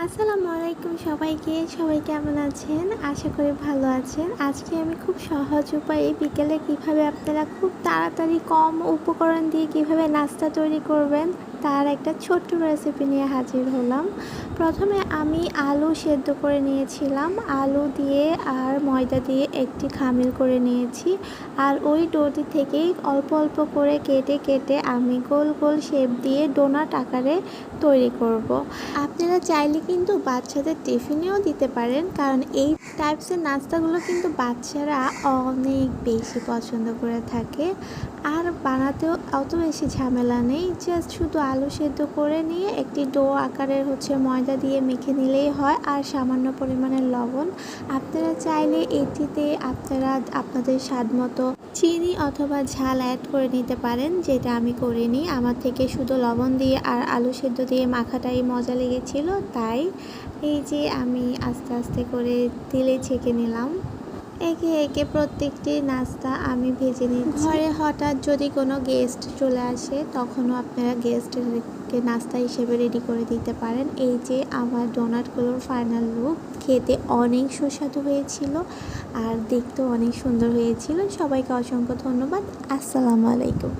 আসসালামু আলাইকুম সবাই কেমন আছেন? আশা করি ভালো আছেন। আজকে আমি খুব সহজ উপায়ে বিকেলে কিভাবে আপনারা খুব তাড়াতাড়ি কম উপকরণ দিয়ে কিভাবে নাস্তা তৈরি করবেন তার একটা ছোট্ট রেসিপি নিয়ে হাজির হলাম। প্রথমে আমি আলু সেদ্ধ করে নিয়েছিলাম। আলু দিয়ে আর ময়দা দিয়ে একটি খামির করে নিয়েছি। আর ওই ডোটি থেকেই অল্প অল্প করে কেটে কেটে আমি গোল গোল শেপ দিয়ে ডোনাট আকারে তৈরি করব। আপনারা চাইলে কিন্তু বাচ্চাদের টিফিনেও দিতে পারেন, কারণ এই টাইপসের নাস্তাগুলো কিন্তু বাচ্চারা অনেক বেশি পছন্দ করে থাকে। আর বানাতেও অত বেশি ঝামেলা নেই, জাস্ট শুধু আলু সেদ্ধ করে নিয়ে একটি ডো আকারের ময়দা দিয়ে মেখে নিলেই হয়, আর সামান্য পরিমাণের লবণ। আপনারা চাইলে এটিতে আপনাদের স্বাদ মতো চিনি অথবা ঝাল অ্যাড করে নিতে পারেন, যেটা আমি করিনি। আমার থেকে শুধু লবণ দিয়ে আর আলু সেদ্ধ দিয়ে মাখাটাই মজা লেগেছিল, তাই এই যে আমি আস্তে আস্তে করে তেলে ছেঁকে নিলাম। একে একে প্রত্যেকটি নাস্তা আমি ভেজে নিচ্ছি। ঘরে হঠাৎ যদি কোনো গেস্ট চলে আসে, তখনও আপনারা গেস্টকে নাস্তা হিসেবে রেডি করে দিতে পারেন। এই যে আমার ডোনাটগুলোর ফাইনাল লুক, খেতে অনেক সুস্বাদু হয়েছিল আর দেখতেও অনেক সুন্দর হয়েছিল। সবাইকে অসংখ্য ধন্যবাদ। আসসালামু আলাইকুম।